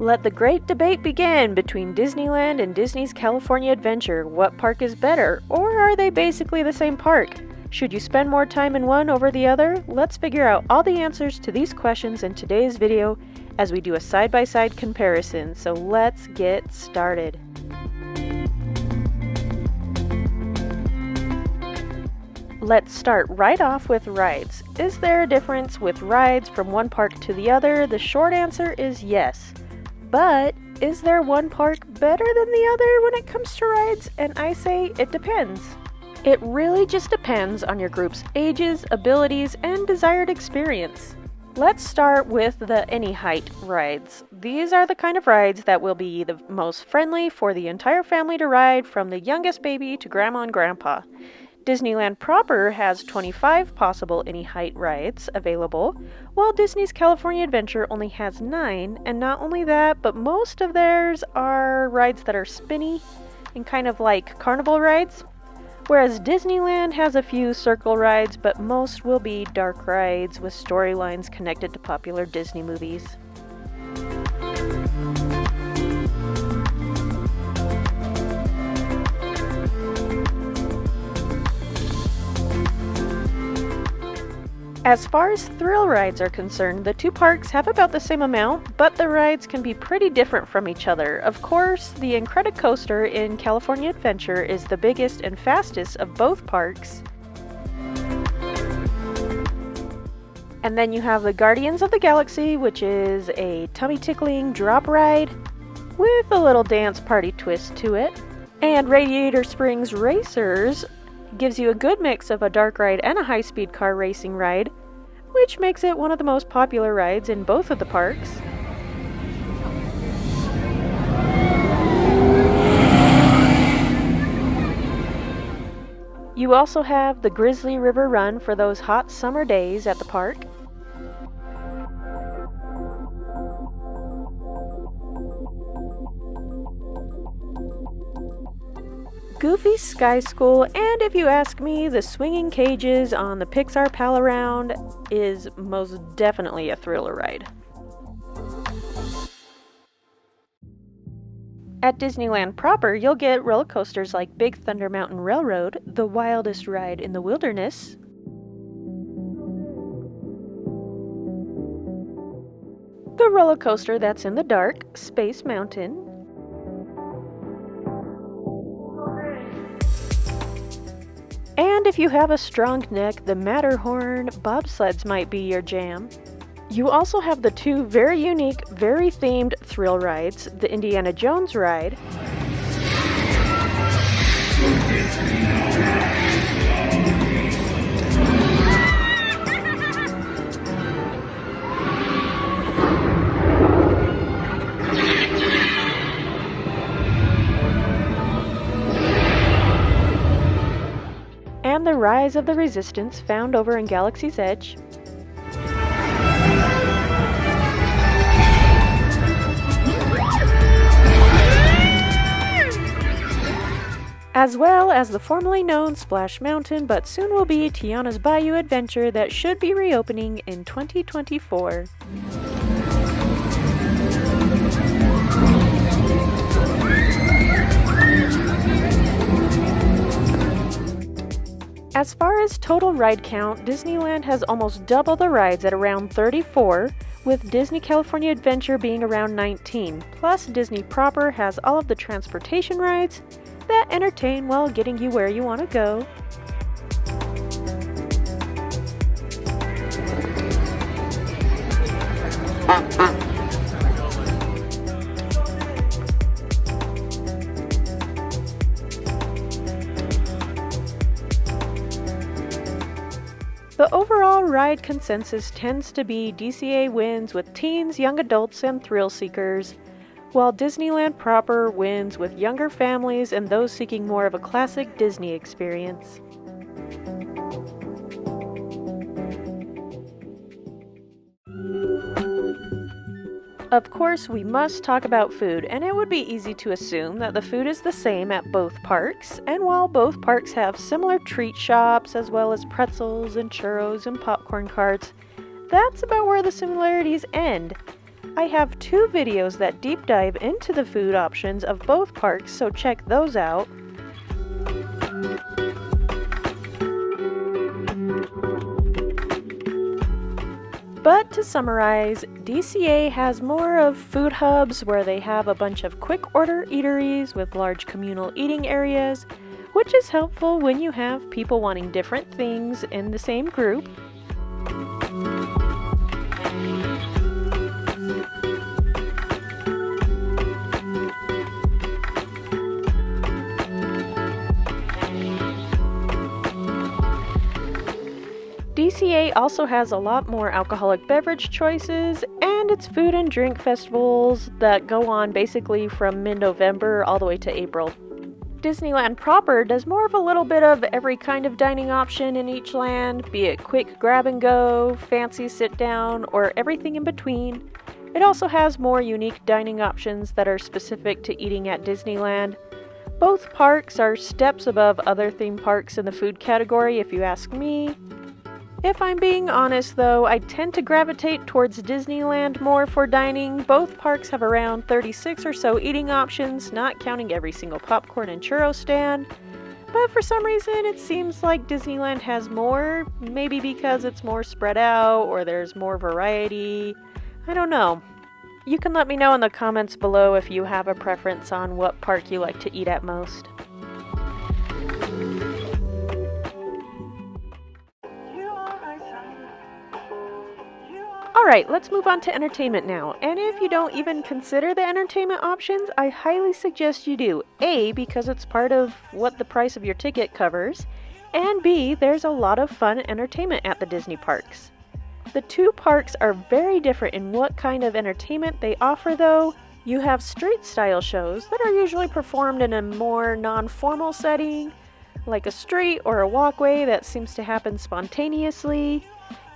Let the great debate begin between Disneyland and Disney's California Adventure. What park is better, or are they basically the same park? Should you spend more time in one over the other? Let's figure out all the answers to these questions in today's video as we do a side-by-side comparison. So let's get started. Let's start right off with rides. Is there a difference with rides from one park to the other? The short answer is yes. But is there one park better than the other when it comes to rides? And I say it depends. It really just depends on your group's ages, abilities, and desired experience. Let's start with the any height rides. These are the kind of rides that will be the most friendly for the entire family to ride, from the youngest baby to grandma and grandpa. Disneyland proper has 25 possible any height rides available, while Disney's California Adventure only has 9, and not only that, but most of theirs are rides that are spinny and kind of like carnival rides, whereas Disneyland has a few circle rides, but most will be dark rides with storylines connected to popular Disney movies. As far as thrill rides are concerned, the two parks have about the same amount, but the rides can be pretty different from each other. Of course, the Incredicoaster in California Adventure is the biggest and fastest of both parks. And then you have the Guardians of the Galaxy, which is a tummy-tickling drop ride with a little dance party twist to it. And Radiator Springs Racers gives you a good mix of a dark ride and a high-speed car racing ride, which makes it one of the most popular rides in both of the parks. You also have the Grizzly River Run for those hot summer days at the park. Goofy's Sky School, and if you ask me, the swinging cages on the Pixar Pal Around is most definitely a thriller ride. At Disneyland proper, you'll get roller coasters like Big Thunder Mountain Railroad, the wildest ride in the wilderness, the roller coaster that's in the dark, Space Mountain, and if you have a strong neck, the Matterhorn bobsleds might be your jam. You also have the two very unique, very themed thrill rides, the Indiana Jones ride and the Rise of the Resistance found over in Galaxy's Edge. As well as the formerly known Splash Mountain, but soon will be Tiana's Bayou Adventure that should be reopening in 2024. As far as total ride count, Disneyland has almost double the rides at around 34, with Disney California Adventure being around 19. Plus, Disney proper has all of the transportation rides that entertain while getting you where you want to go. The overall ride consensus tends to be DCA wins with teens, young adults, and thrill seekers, while Disneyland proper wins with younger families and those seeking more of a classic Disney experience. Of course, we must talk about food, and it would be easy to assume that the food is the same at both parks, and while both parks have similar treat shops as well as pretzels and churros and popcorn carts, that's about where the similarities end. I have 2 videos that deep dive into the food options of both parks, so check those out. But to summarize, DCA has more of food hubs where they have a bunch of quick order eateries with large communal eating areas, which is helpful when you have people wanting different things in the same group. DCA also has a lot more alcoholic beverage choices, and its food and drink festivals that go on basically from mid-November all the way to April. Disneyland proper does more of a little bit of every kind of dining option in each land, be it quick grab and go, fancy sit down, or everything in between. It also has more unique dining options that are specific to eating at Disneyland. Both parks are steps above other theme parks in the food category if you ask me. If I'm being honest though, I tend to gravitate towards Disneyland more for dining. Both parks have around 36 or so eating options, not counting every single popcorn and churro stand. But for some reason it seems like Disneyland has more, maybe because it's more spread out or there's more variety. I don't know. You can let me know in the comments below if you have a preference on what park you like to eat at most. Alright, let's move on to entertainment now. And if you don't even consider the entertainment options, I highly suggest you do. A, because it's part of what the price of your ticket covers, and B, there's a lot of fun entertainment at the Disney parks. The 2 parks are very different in what kind of entertainment they offer though. You have street-style shows that are usually performed in a more non-formal setting, like a street or a walkway that seems to happen spontaneously.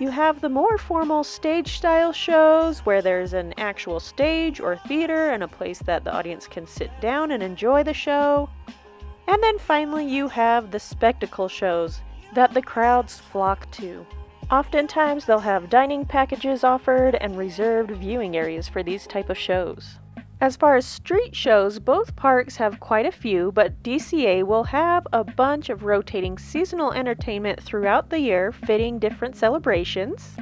You have the more formal stage-style shows where there's an actual stage or theater and a place that the audience can sit down and enjoy the show. And then finally you have the spectacle shows that the crowds flock to. Oftentimes they'll have dining packages offered and reserved viewing areas for these type of shows. As far as street shows, both parks have quite a few, but DCA will have a bunch of rotating seasonal entertainment throughout the year fitting different celebrations.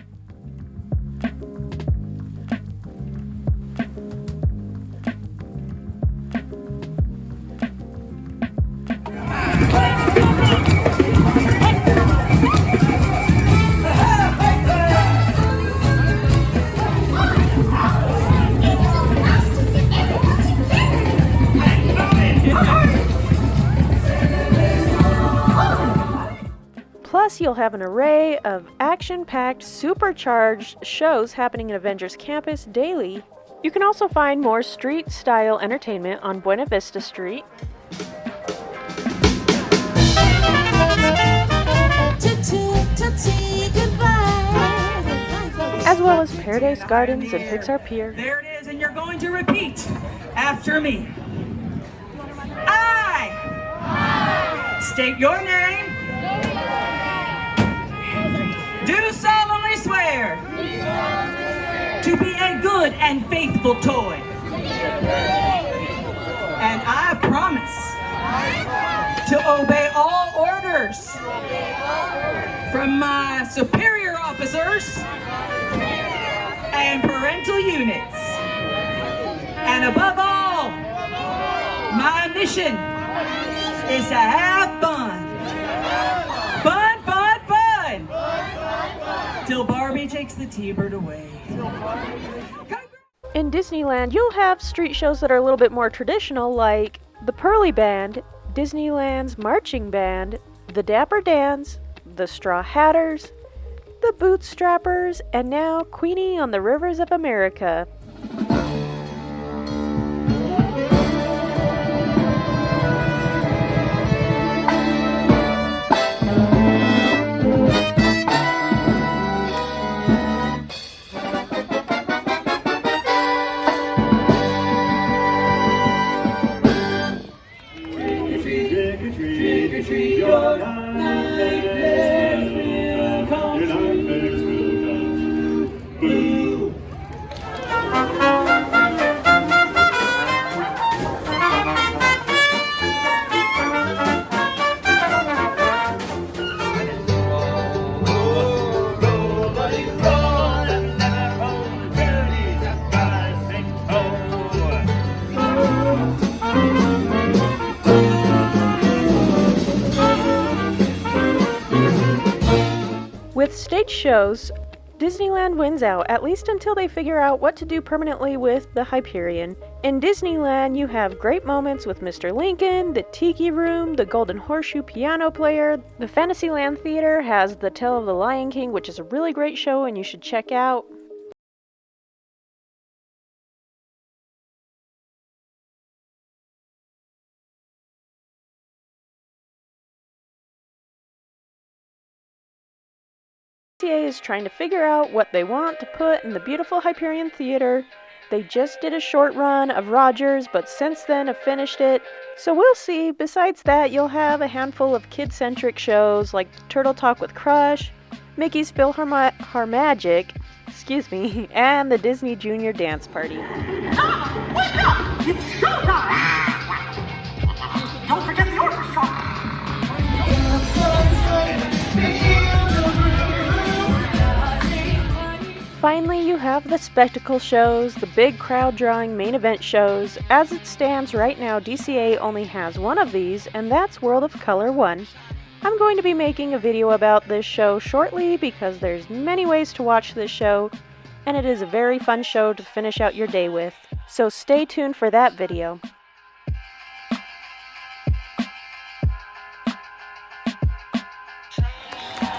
Plus, you'll have an array of action-packed, supercharged shows happening in Avengers Campus daily. You can also find more street-style entertainment on Buena Vista Street, as well as Paradise Gardens and Pixar Pier. There it is, and you're going to repeat after me. I state your name. Do solemnly swear to be a good and faithful toy. And I promise to obey all orders from my superior officers and parental units. And above all, my mission is to have fun. Fun, fun, fun! Till Barbie takes the T-bird away. In Disneyland, you'll have street shows that are a little bit more traditional, like the Pearly Band, Disneyland's Marching Band, the Dapper Dans, the Straw Hatters, the Bootstrappers, and now Queenie on the Rivers of America. great shows, Disneyland wins out, at least until they figure out what to do permanently with the Hyperion. In Disneyland, you have great moments with Mr. Lincoln, the Tiki Room, the Golden Horseshoe piano player. The Fantasyland Theater has The Tale of the Lion King, which is a really great show and you should check out. DCA is trying to figure out what they want to put in the beautiful Hyperion Theater. They just did a short run of Rogers, but since then have finished it. So we'll see. Besides that, you'll have a handful of kid-centric shows like Turtle Talk with Crush, Mickey's PhilharMagic, and the Disney Junior Dance Party. Tom, wake up! It's showtime! Don't forget the orchestra! Finally, you have the spectacle shows, the big crowd-drawing main event shows. As it stands right now, DCA only has one of these, and that's World of Color 1. I'm going to be making a video about this show shortly because there's many ways to watch this show, and it is a very fun show to finish out your day with. So stay tuned for that video.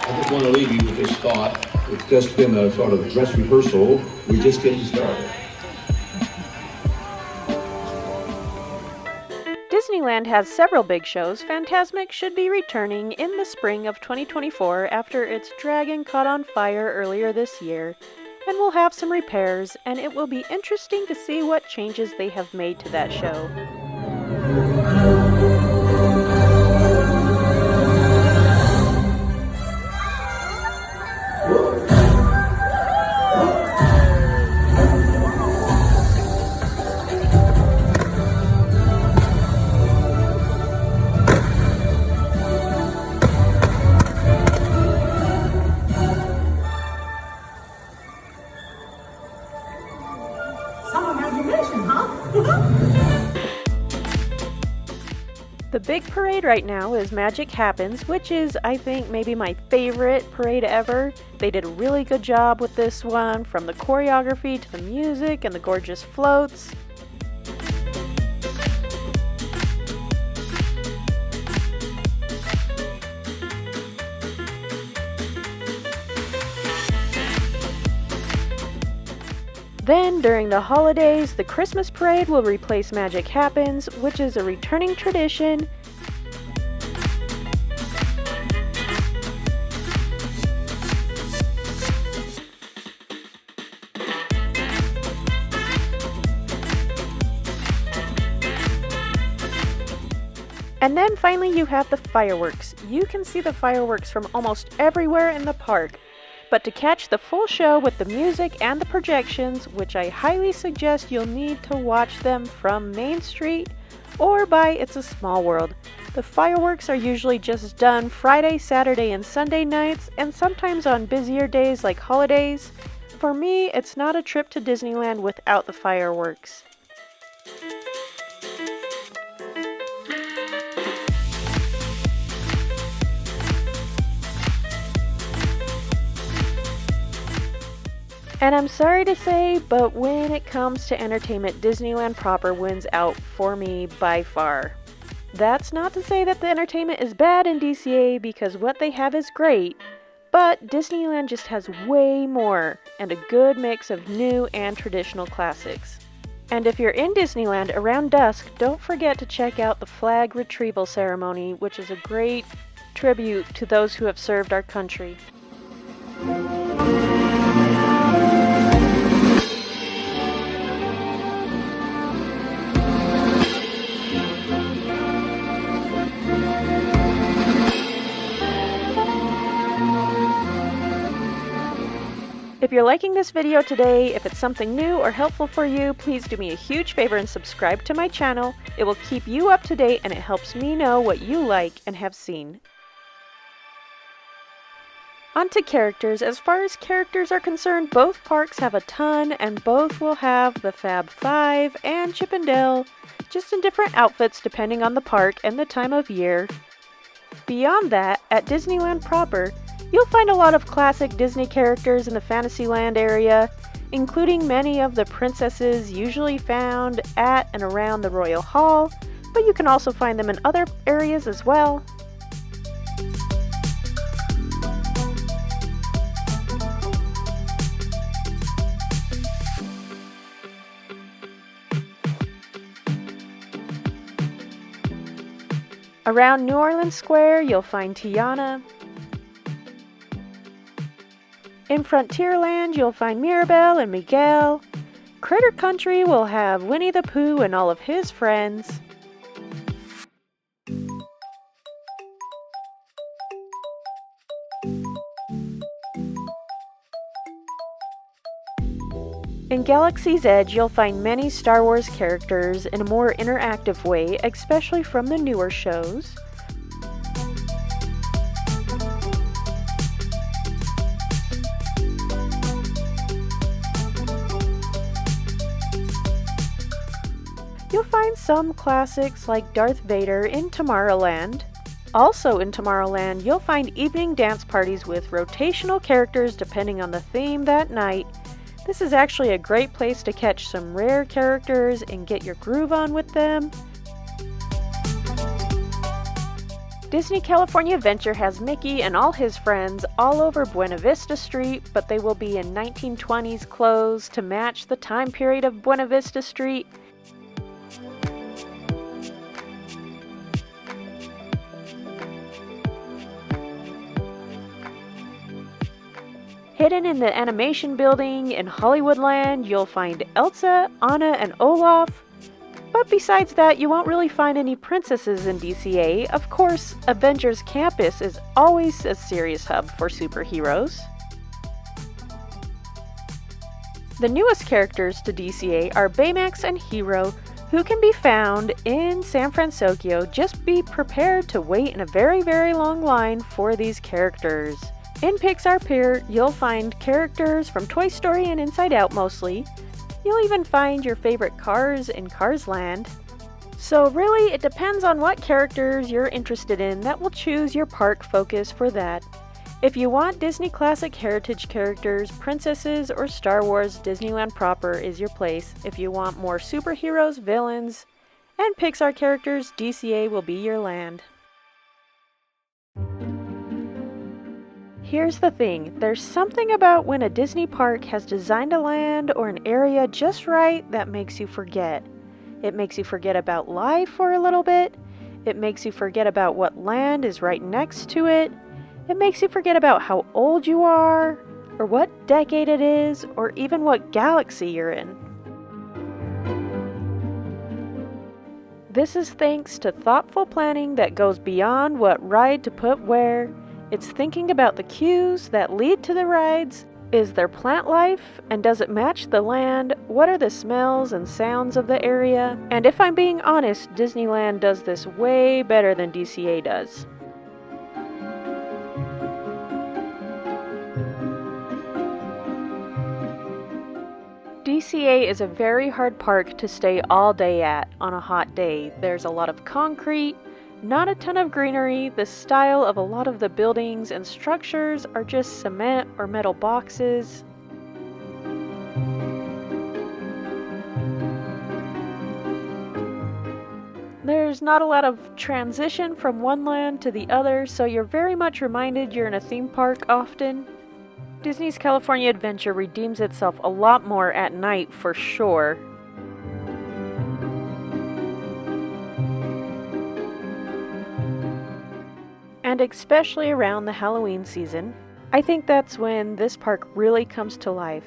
I just want to leave you with this thought. It's just been a sort of dress rehearsal. We're just getting started. Disneyland has several big shows. Fantasmic should be returning in the spring of 2024 after its dragon caught on fire earlier this year, and will have some repairs, and it will be interesting to see what changes they have made to that show. The big parade right now is Magic Happens, which is, I think, maybe my favorite parade ever. They did a really good job with this one, from the choreography to the music and the gorgeous floats. Then, during the holidays, the Christmas parade will replace Magic Happens, which is a returning tradition. And then finally you have the fireworks. You can see the fireworks from almost everywhere in the park. But to catch the full show with the music and the projections, which I highly suggest you'll need to watch them from Main Street or by It's a Small World. The fireworks are usually just done Friday, Saturday, and Sunday nights, and sometimes on busier days like holidays. For me, it's not a trip to Disneyland without the fireworks. And I'm sorry to say, but when it comes to entertainment, Disneyland proper wins out for me by far. That's not to say that the entertainment is bad in DCA, because what they have is great, but Disneyland just has way more, and a good mix of new and traditional classics. And if you're in Disneyland around dusk, don't forget to check out the flag retrieval ceremony, which is a great tribute to those who have served our country. If you're liking this video today, if it's something new or helpful for you, please do me a huge favor and subscribe to my channel. It will keep you up to date and it helps me know what you like and have seen. On to characters. As far as characters are concerned, both parks have a ton, and both will have the Fab Five and Chip and Dale, just in different outfits depending on the park and the time of year. Beyond that, at Disneyland proper, You'll find a lot of classic Disney characters in the Fantasyland area, including many of the princesses usually found at and around the Royal Hall, but you can also find them in other areas as well. Around New Orleans Square, you'll find Tiana. In Frontierland, you'll find Mirabelle and Miguel. Critter Country will have Winnie the Pooh and all of his friends. In Galaxy's Edge, you'll find many Star Wars characters in a more interactive way, especially from the newer shows. You'll find some classics like Darth Vader in Tomorrowland. Also in Tomorrowland, you'll find evening dance parties with rotational characters depending on the theme that night. This is actually a great place to catch some rare characters and get your groove on with them. Disney California Adventure has Mickey and all his friends all over Buena Vista Street, but they will be in 1920s clothes to match the time period of Buena Vista Street. Hidden in the animation building in Hollywoodland, you'll find Elsa, Anna, and Olaf. But besides that, you won't really find any princesses in DCA. Of course, Avengers Campus is always a serious hub for superheroes. The newest characters to DCA are Baymax and Hiro, who can be found in San Francisco. Just be prepared to wait in a very, very long line for these characters. In Pixar Pier, you'll find characters from Toy Story and Inside Out mostly. You'll even find your favorite cars in Cars Land. So really, it depends on what characters you're interested in that will choose your park focus for that. If you want Disney classic heritage characters, princesses, or Star Wars, Disneyland proper is your place. If you want more superheroes, villains, and Pixar characters, DCA will be your land. Here's the thing, there's something about when a Disney park has designed a land or an area just right that makes you forget. It makes you forget about life for a little bit. It makes you forget about what land is right next to it. It makes you forget about how old you are, or what decade it is, or even what galaxy you're in. This is thanks to thoughtful planning that goes beyond what ride to put where. It's thinking about the cues that lead to the rides. Is there plant life? And does it match the land? What are the smells and sounds of the area? And if I'm being honest, Disneyland does this way better than DCA does. DCA is a very hard park to stay all day at on a hot day. There's a lot of concrete, not a ton of greenery. The style of a lot of the buildings and structures are just cement or metal boxes. There's not a lot of transition from one land to the other, so you're very much reminded you're in a theme park often. Disney's California Adventure redeems itself a lot more at night for sure. And especially around the Halloween season, I think that's when this park really comes to life.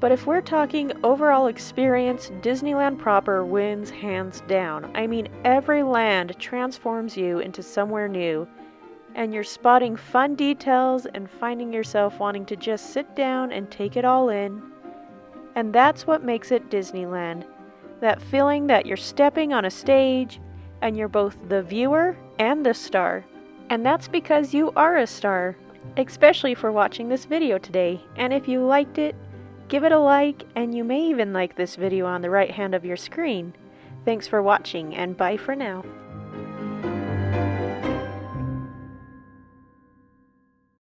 But if we're talking overall experience, Disneyland proper wins hands down. I mean, every land transforms you into somewhere new, and you're spotting fun details and finding yourself wanting to just sit down and take it all in. And that's what makes it Disneyland. That feeling that you're stepping on a stage and you're both the viewer and the star. And that's because you are a star, especially for watching this video today. And if you liked it, give it a like, and you may even like this video on the right hand of your screen. Thanks for watching, and bye for now.